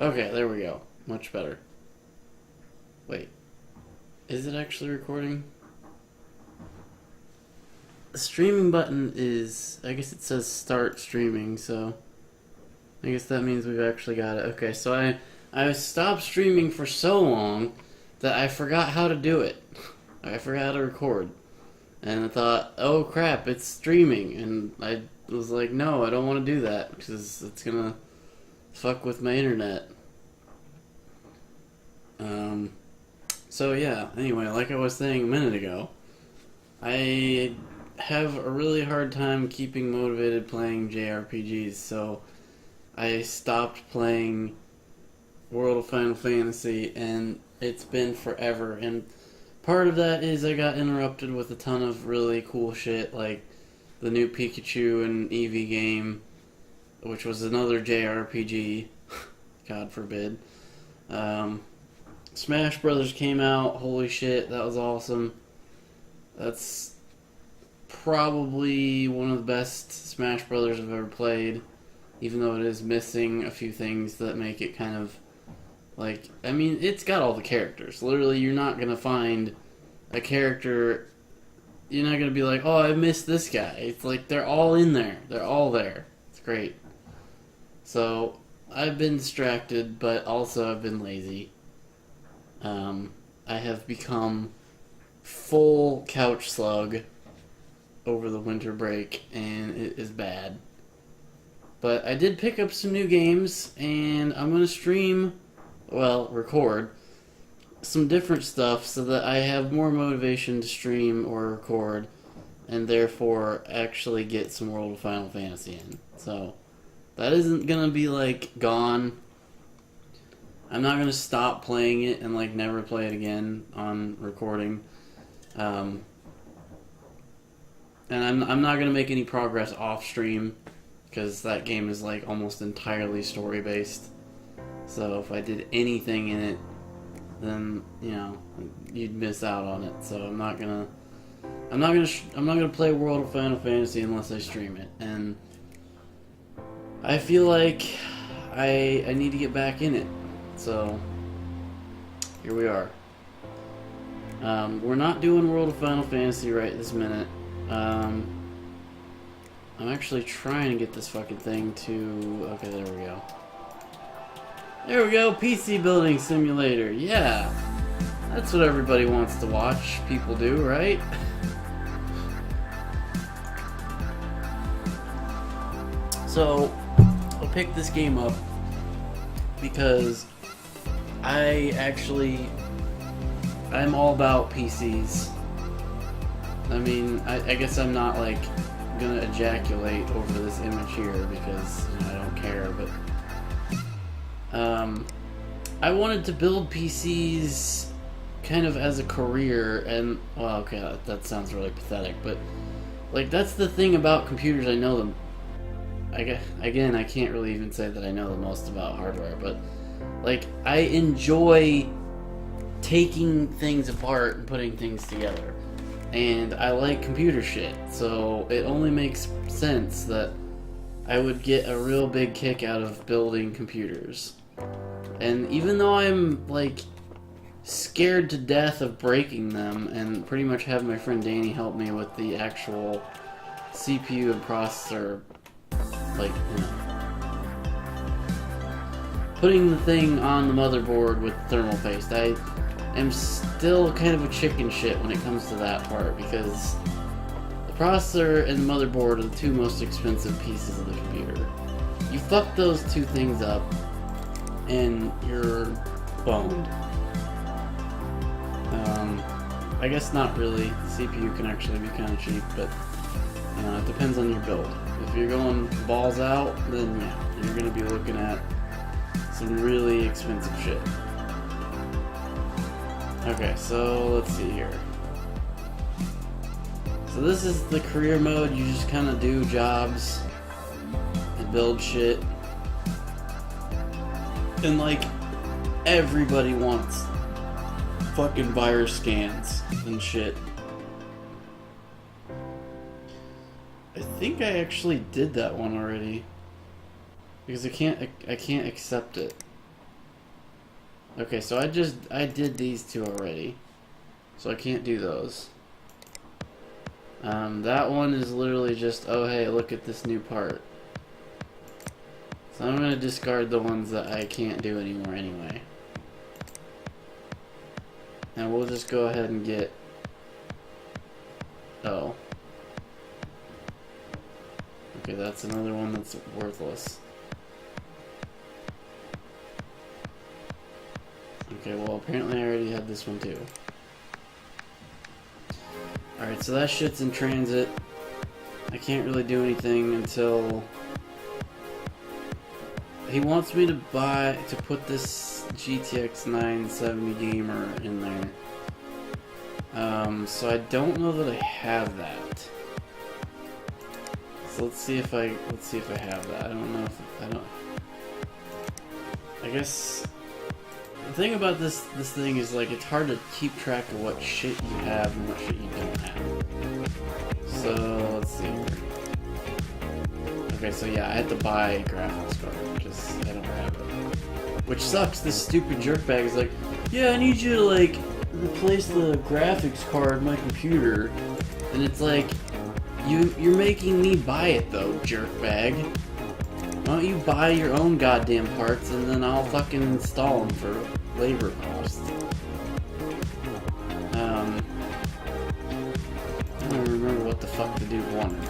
Okay, there we go. Much better. Wait. Is it actually recording? The streaming button is... I guess it says start streaming, so... I guess that means we've actually got it. Okay, so I stopped streaming for so long that I forgot how to do it. I forgot how to record. And I thought, oh crap, it's streaming. And I was like, no, I don't want to do that because it's gonna fuck with my internet. So yeah, anyway, like I was saying a minute ago, I have a really hard time keeping motivated playing JRPGs, so I stopped playing World of Final Fantasy, and it's been forever. And part of that is I got interrupted with a ton of really cool shit, like the new Pikachu and Eevee game, which was another JRPG. God forbid. Smash Brothers came out. Holy shit, that was awesome. That's probably one of the best Smash Brothers I've ever played, even though it is missing a few things that make it kind of like, I mean, it's got all the characters. Literally, you're not gonna find a character, you're not gonna be like, oh, I missed this guy. It's like they're all in there. They're all there. It's great. So, I've been distracted, but also I've been lazy. I have become full couch slug over the winter break, and it is bad. But I did pick up some new games, and I'm going to record some different stuff so that I have more motivation to stream or record, and therefore actually get some World of Final Fantasy in. So, that isn't going to be, like, gone. I'm not going to stop playing it and, like, never play it again on recording. And I'm not going to make any progress off stream, because that game is like almost entirely story based. So if I did anything in it, then you'd miss out on it. So I'm not gonna play World of Final Fantasy unless I stream it. And I feel like I need to get back in it. So here we are. We're not doing World of Final Fantasy right this minute. I'm actually trying to get this fucking thing to... Okay, there we go. There we go, PC Building Simulator. Yeah! That's what everybody wants to watch people do, right? So, I picked this game up because I'm all about PCs. I mean, I guess I'm not, like, gonna ejaculate over this image here because I don't care, but I wanted to build PCs kind of as a career, and well, okay, that sounds really pathetic, but like that's the thing about computers. I know them. Again, I can't really even say that I know the most about hardware, but like I enjoy taking things apart and putting things together. And I like computer shit, so it only makes sense that I would get a real big kick out of building computers. And even though I'm, like, scared to death of breaking them, and pretty much have my friend Danny help me with the actual CPU and processor, like, putting the thing on the motherboard with thermal paste, I'm still kind of a chicken shit when it comes to that part, because the processor and the motherboard are the two most expensive pieces of the computer. You fuck those two things up, and you're boned. I guess not really. The CPU can actually be kind of cheap, but it depends on your build. If you're going balls out, then yeah, you're going to be looking at some really expensive shit. Okay, so let's see here. So this is the career mode. You just kind of do jobs and build shit. And like, everybody wants fucking virus scans and shit. I think I actually did that one already. Because I can't accept it. Okay, so I did these two already. So I can't do those. That one is literally just, oh hey, look at this new part. So I'm gonna discard the ones that I can't do anymore anyway. And we'll just go ahead and get... Oh. Okay, that's another one that's worthless. Okay, well apparently I already had this one too. Alright, so that shit's in transit. I can't really do anything until... He wants me to put this GTX 970 gamer in there. So I don't know that I have that. So let's see if I have that. I don't know if I guess the thing about this thing is like it's hard to keep track of what shit you have and what shit you don't have. So let's see here. Okay, so yeah, I had to buy a graphics card because I don't have it. Which sucks. This stupid jerkbag is like, yeah, I need you to like replace the graphics card in my computer, and it's like, you're making me buy it though, jerkbag. Why don't you buy your own goddamn parts and then I'll fucking install them for labor costs. I don't remember what the fuck the dude wanted.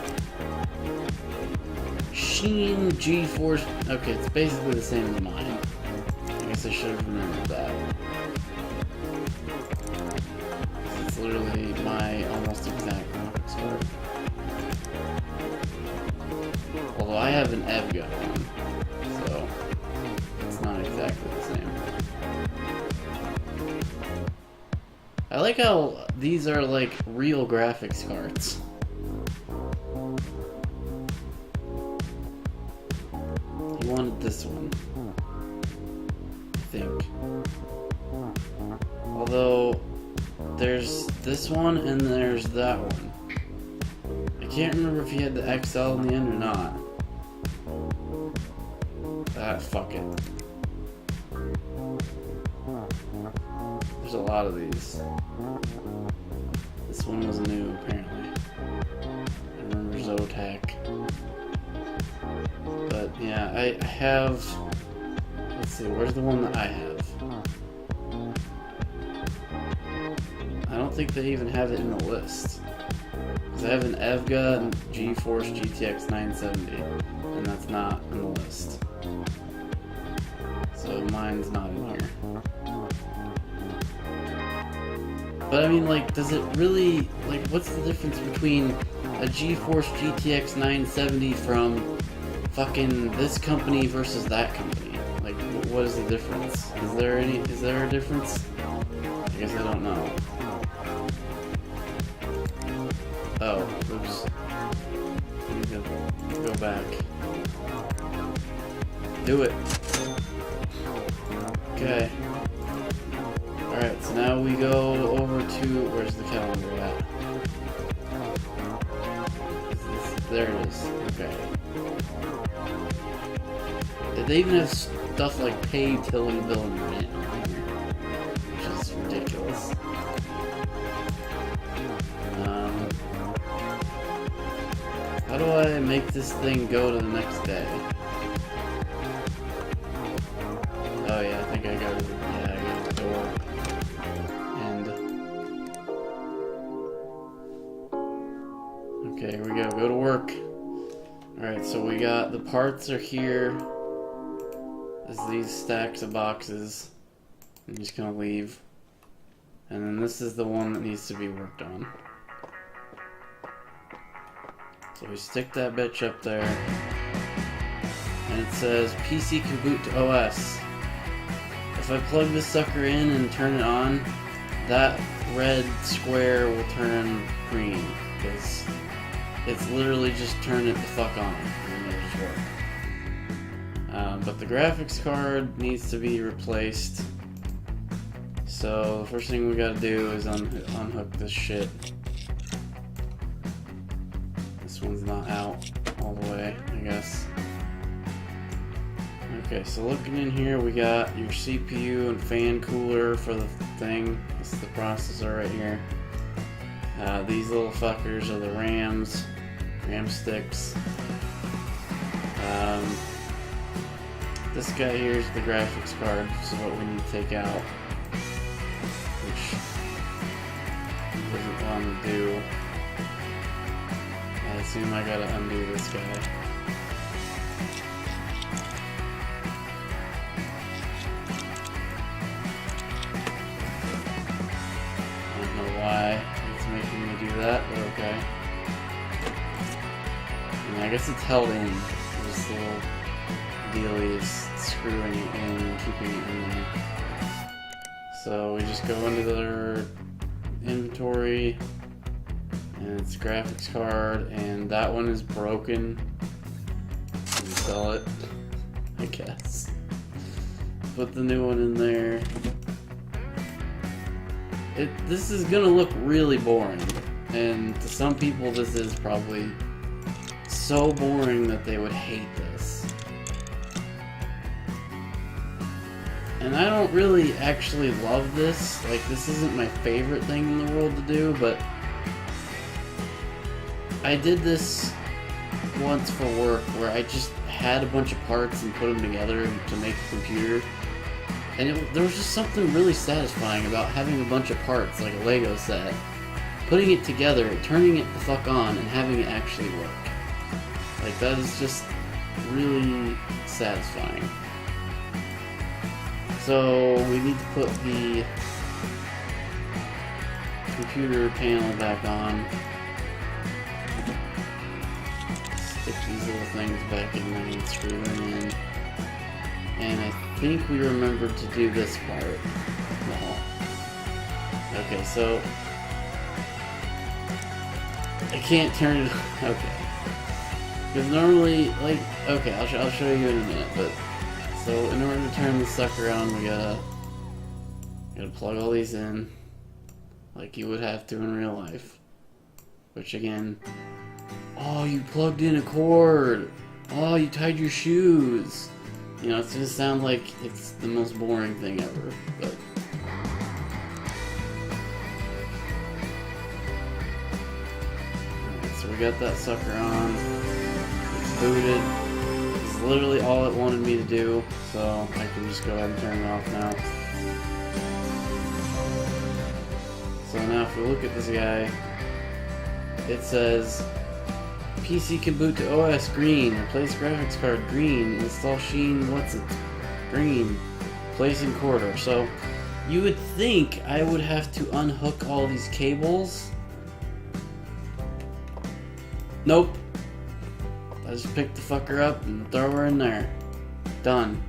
Sheen GeForce. Okay, it's basically the same as mine. I guess I should have remembered that. It's literally my almost exact graphics card. Although I have an EVGA one, so it's not exactly the same. I like how these are like real graphics cards. He wanted this one, I think. Although there's this one and there's that one. I can't remember if he had the XL in the end or not. Fuck it. There's a lot of these. This one was new, apparently. I remember Zotac. But yeah, I have... Let's see, where's the one that I have? I don't think they even have it in the list. Because I have an EVGA and GeForce GTX 970, and that's not in the list. So mine's not in here. But I mean, like, does it really, like, what's the difference between a GeForce GTX 970 from fucking this company versus that company? Like, what is the difference? Is there a difference? I guess I don't know. Oh, oops. I need to go back. Do it. Okay. Alright, so now we go over to... Where's the calendar at? There it is. Okay. Did they even have stuff like pay, tilling, bill, and rent on here? Which is ridiculous. How do I make this thing go to the next day? Oh yeah, I think I got it. Yeah, I got the door. And okay, here we go. Go to work. Alright, so we got the parts are here. There's these stacks of boxes. I'm just gonna leave. And then this is the one that needs to be worked on. So we stick that bitch up there. And it says PC can boot to OS. If I plug this sucker in and turn it on, that red square will turn green. Because it's literally just turn it the fuck on and it'll just work. But the graphics card needs to be replaced. So the first thing we gotta do is unhook this shit. This one's not out all the way, I guess. Okay, so looking in here, we got your CPU and fan cooler for the thing. This is the processor right here. These little fuckers are the RAM sticks. This guy here is the graphics card, which is what we need to take out, which doesn't want to do. I assume I gotta undo this guy. I don't know why it's making me do that, but okay. And I guess it's held in. This little dealie is screwing it in and keeping it in there. So we just go into their inventory, and it's graphics card, and that one is broken. And sell it, I guess. Put the new one in there. This is gonna look really boring, and to some people this is probably so boring that they would hate this. And I don't really actually love this. Like, this isn't my favorite thing in the world to do, but I did this once for work where I just had a bunch of parts and put them together to make a computer. And there was just something really satisfying about having a bunch of parts, like a Lego set, putting it together, turning it the fuck on, and having it actually work. Like, that is just really satisfying. So we need to put the computer panel back on. Stick these little things back in there and screw them in. And I think we remembered to do this part. No. Okay, so I can't turn it. Okay. Because normally, like, okay, I'll show you in a minute, but so in order to turn this sucker on, we gotta plug all these in like you would have to in real life. Which again, oh, you plugged in a cord. Oh, you tied your shoes. You know, it's gonna sound like it's the most boring thing ever, but alright, so we got that sucker on. It's booted. It's literally all it wanted me to do, so I can just go ahead and turn it off now. So now if we look at this guy, it says PC can boot to OS green, replace graphics card green, install Sheen, what's it? Green, place encoder. So you would think I would have to unhook all these cables. Nope. I just pick the fucker up and throw her in there. Done.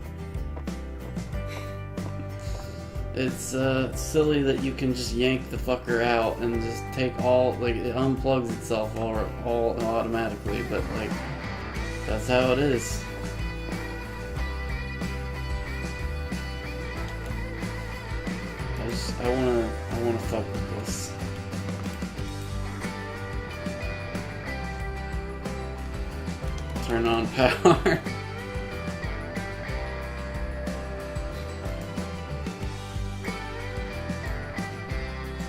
It's silly that you can just yank the fucker out and just take all, like, it unplugs itself all automatically, but like, that's how it is. I wanna fuck with this. Turn on power.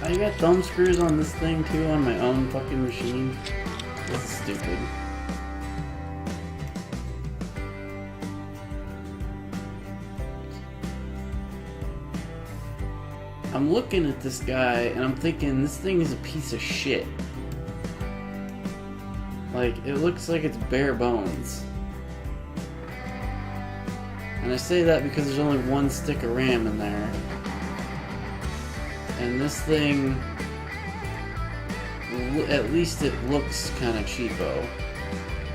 I got thumb screws on this thing too on my own fucking machine. This is stupid. I'm looking at this guy and I'm thinking this thing is a piece of shit. Like, it looks like it's bare bones. And I say that because there's only one stick of RAM in there. And this thing, at least it looks kind of cheapo.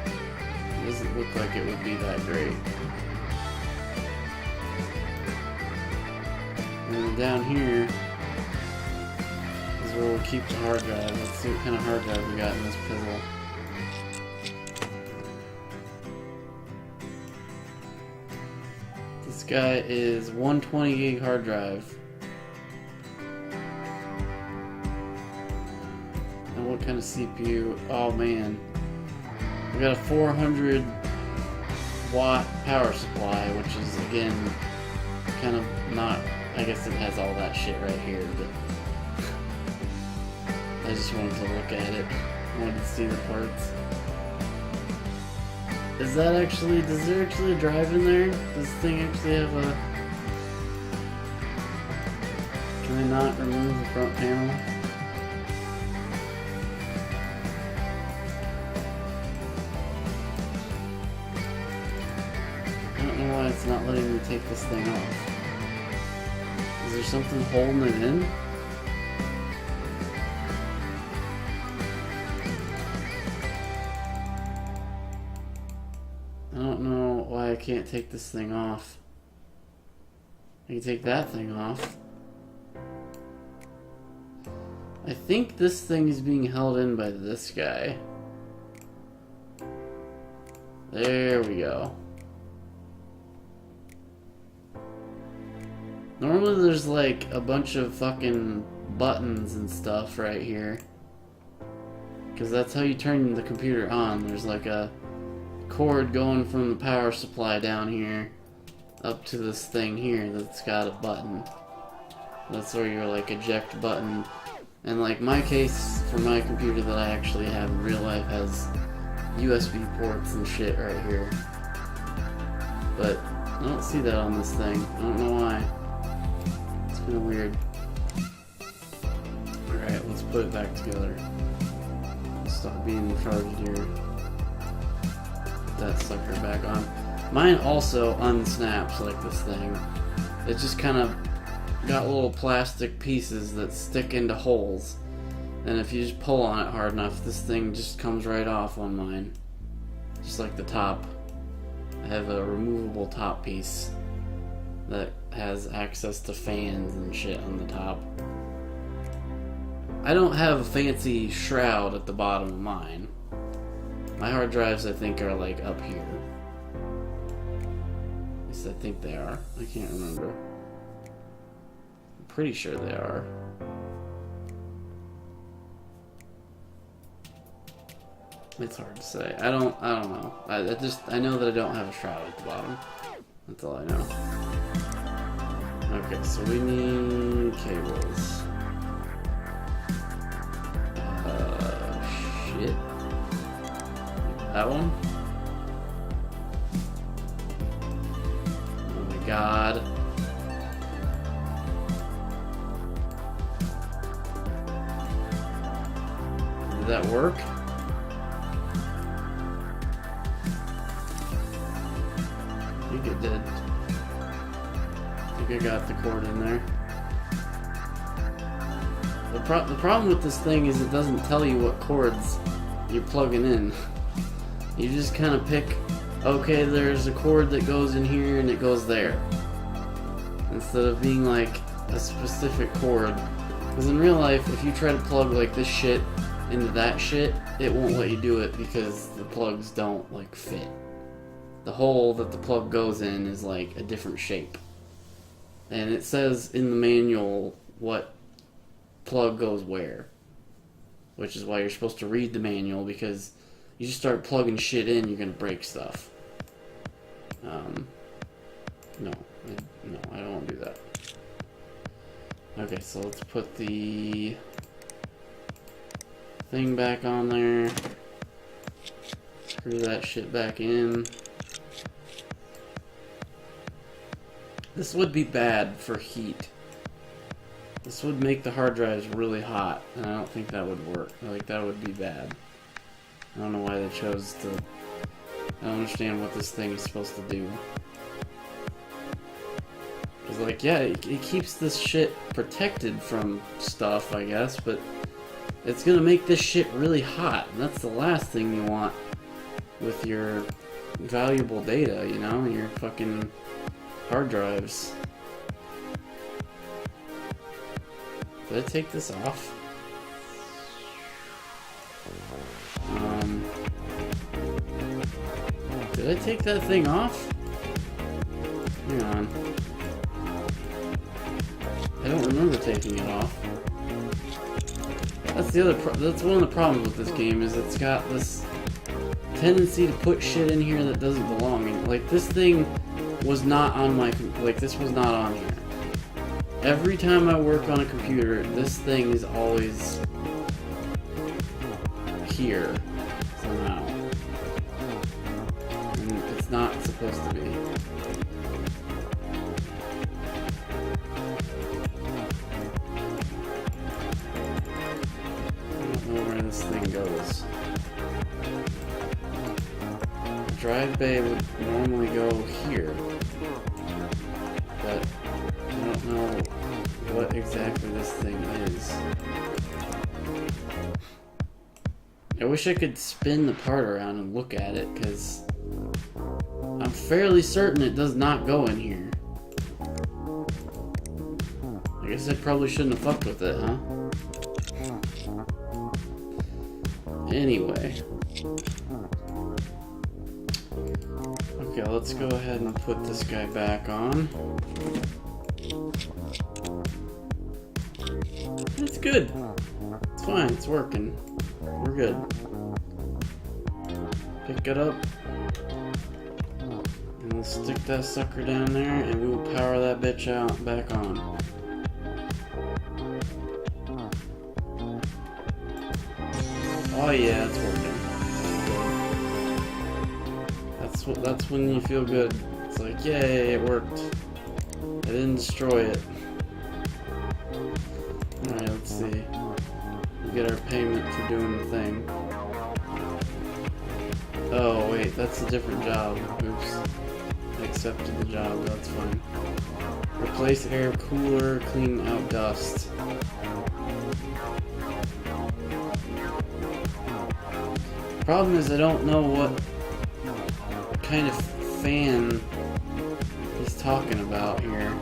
It doesn't look like it would be that great. And then down here is where we'll keep the hard drive. Let's see what kind of hard drive we got in this pizzle. This guy is 120 gig hard drive. What kind of CPU? Oh man, we got a 400 watt power supply, which is again kind of not. I guess it has all that shit right here, but I just wanted to look at it. I wanted to see the parts. Is that actually? Does there actually a drive in there? Does this thing actually have a? Can I not remove the front panel? I don't know why it's not letting me take this thing off. Is there something holding it in? I don't know why I can't take this thing off. I can take that thing off. I think this thing is being held in by this guy. There we go. Normally there's like a bunch of fucking buttons and stuff right here. Because that's how you turn the computer on. There's like a cord going from the power supply down here up to this thing here that's got a button. That's where your like eject button. And like my case for my computer that I actually have in real life has USB ports and shit right here. But I don't see that on this thing. I don't know why. It's kind of weird. Alright, let's put it back together. Stop being retarded here. Put that sucker back on. Mine also unsnaps like this thing. It just kind of got little plastic pieces that stick into holes. And if you just pull on it hard enough, this thing just comes right off on mine. Just like the top. I have a removable top piece that has access to fans and shit on the top. I don't have a fancy shroud at the bottom of mine. My hard drives, I think, are like up here. At least I think they are. I can't remember. I'm pretty sure they are. It's hard to say. I don't know. I know that I don't have a shroud at the bottom. That's all I know. Okay, so we need cables. Shit. That one? Oh my god. Did that work? I think it did. I think I got the cord in there. The problem with this thing is it doesn't tell you what cords you're plugging in. You just kind of pick, okay, there's a cord that goes in here and it goes there. Instead of being like a specific cord. Because in real life, if you try to plug like this shit into that shit, it won't let you do it because the plugs don't like fit. The hole that the plug goes in is like a different shape. And it says in the manual what plug goes where. Which is why you're supposed to read the manual, because you just start plugging shit in, you're gonna break stuff. No, I don't want to do that. Okay, so let's put the thing back on there. Screw that shit back in. This would be bad for heat. This would make the hard drives really hot, and I don't think that would work. Like, that would be bad. I don't know why they chose to... I don't understand what this thing is supposed to do. It's like, yeah, it keeps this shit protected from stuff, I guess, but it's gonna make this shit really hot, and that's the last thing you want with your valuable data, you know? Your fucking hard drives. Did I take this off? Did I take that thing off? Hang on. I don't remember taking it off. That's the other. That's one of the problems with this game, is it's got this tendency to put shit in here that doesn't belong. And like this thing was not on my this was not on here. Every time I work on a computer, this thing is always here somehow. And it's not supposed to be. I don't know where this thing goes. The drive bay would normally go here, but I don't know what exactly this thing is. I wish I could spin the part around and look at it, because I'm fairly certain it does not go in here. I guess I probably shouldn't have fucked with it, huh? Anyway. Okay, let's go ahead and put this guy back on. It's good. It's fine, it's working. We're good. Pick it up. And we'll stick that sucker down there and we will power that bitch out back on. Oh yeah, it's working. That's when you feel good. It's like, yay, it worked. I didn't destroy it. Alright, let's see. We get our payment for doing the thing. Oh wait, that's a different job. Oops. I accepted the job, that's fine. Replace air cooler, clean out dust. Problem is I don't know what kind of fan he's talking about here.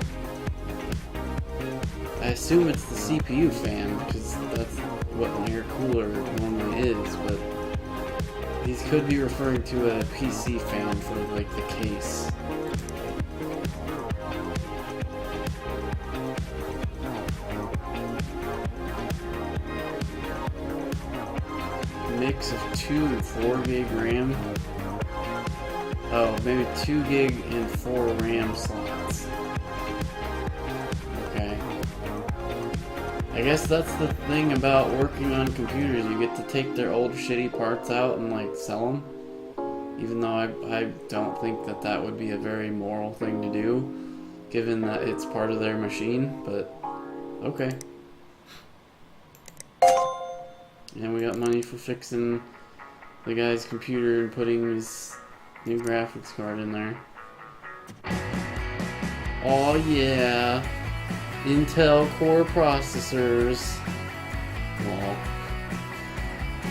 I assume it's the CPU fan, because that's what an air cooler normally is, but these could be referring to a PC fan for like the case. Mix of 2 and 4 gig RAM. Oh, maybe 2 gig and 4 RAM slots. Okay. I guess that's the thing about working on computers. You get to take their old shitty parts out and like sell them. Even though I don't think that that would be a very moral thing to do, given that it's part of their machine, but okay. And we got money for fixing the guy's computer and putting his new graphics card in there. Oh yeah, Intel Core processors. Well,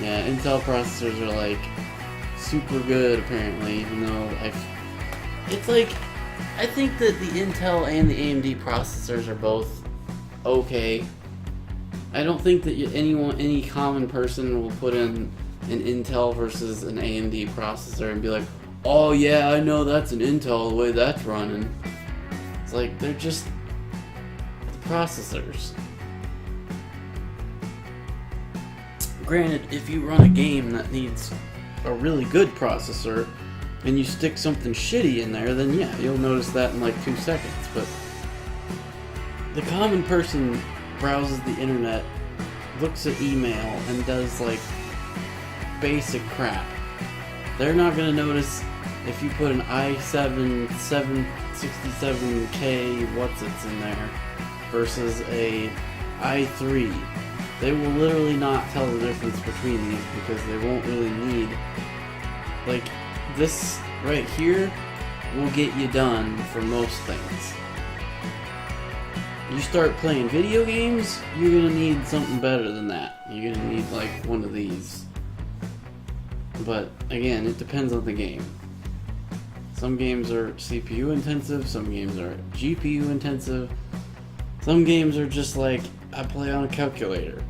yeah, Intel processors are like super good apparently, even though it's like, I think that the Intel and the AMD processors are both okay. I don't think that any common person will put in an Intel versus an AMD processor and be like, oh yeah, I know that's an Intel the way that's running. It's like, they're just the processors. Granted, if you run a game that needs a really good processor and you stick something shitty in there, then yeah, you'll notice that in like 2 seconds. But the common person browses the internet, looks at email, and does like basic crap. They're not gonna notice if you put an i7 767K what's-its in there versus a i3. They will literally not tell the difference between these because they won't really need, like, this right here will get you done for most things. You start playing video games, you're gonna need something better than that. You're gonna need like one of these. But again, it depends on the game. Some games are CPU intensive, some games are GPU intensive. Some games are just like, I play on a calculator.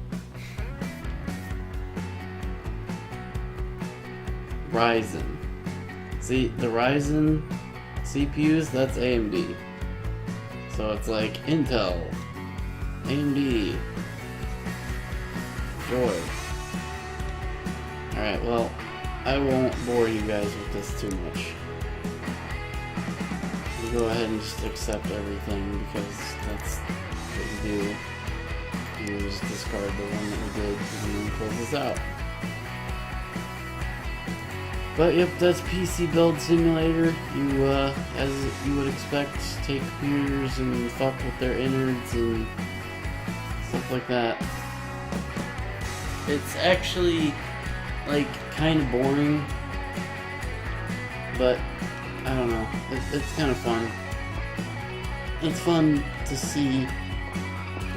Ryzen. See, the Ryzen CPUs, that's AMD. So it's like Intel, AMD, joy. Alright, well, I won't bore you guys with this too much. You go ahead and just accept everything because that's what you do. You just discard the one that we did and then close this out. But yep, that's PC Build Simulator. You, as you would expect, take computers and fuck with their innards and stuff like that. It's actually, like, kind of boring, but I don't know. It's kind of fun. It's fun to see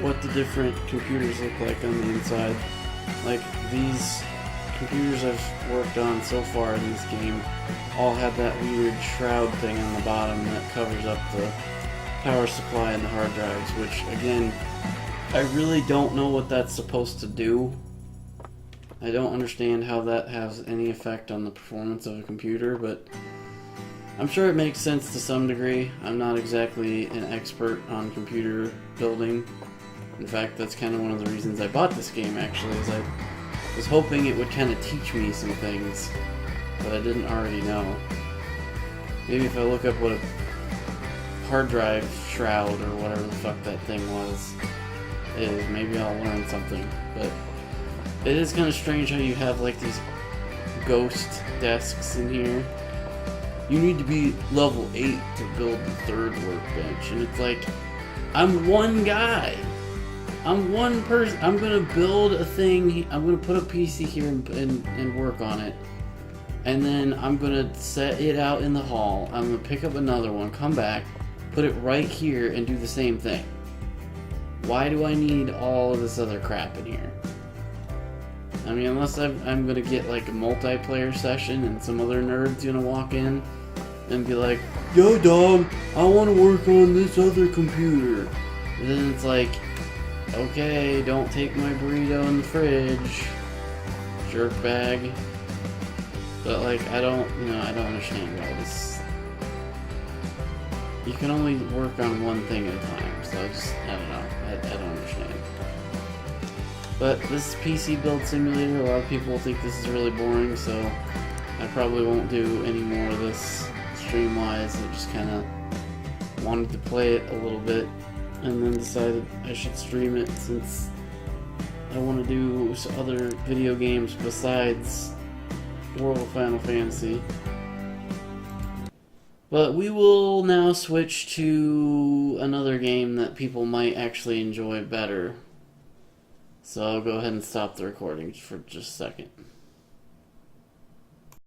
what the different computers look like on the inside. Like, these computers I've worked on so far in this game all have that weird shroud thing on the bottom that covers up the power supply and the hard drives, which, again, I really don't know what that's supposed to do. I don't understand how that has any effect on the performance of a computer, but I'm sure it makes sense to some degree. I'm not exactly an expert on computer building. In fact, that's kind of one of the reasons I bought this game, actually, is I was hoping it would kind of teach me some things that I didn't already know. Maybe if I look up what a hard drive shroud or whatever the fuck that thing is, maybe I'll learn something. But it is kind of strange how you have like these ghost desks in here. You need to be level 8 to build the third workbench, and it's like, I'm one guy. I'm one person. I'm gonna build a thing. I'm gonna put a PC here and work on it. And then I'm gonna set it out in the hall. I'm gonna pick up another one, come back, put it right here, and do the same thing. Why do I need all of this other crap in here? I mean, unless I'm gonna get like a multiplayer session and some other nerd's gonna walk in and be like, "Yo, dog, I want to work on this other computer." And then it's like, okay, don't take my burrito in the fridge, jerkbag. But like, I don't understand why this. You can only work on one thing at a time, so I don't know. I don't understand. But this PC Build Simulator, a lot of people think this is really boring, so I probably won't do any more of this stream-wise. I just kind of wanted to play it a little bit, and then decided I should stream it since I want to do other video games besides World of Final Fantasy. But we will now switch to another game that people might actually enjoy better. So I'll go ahead and stop the recording for just a second.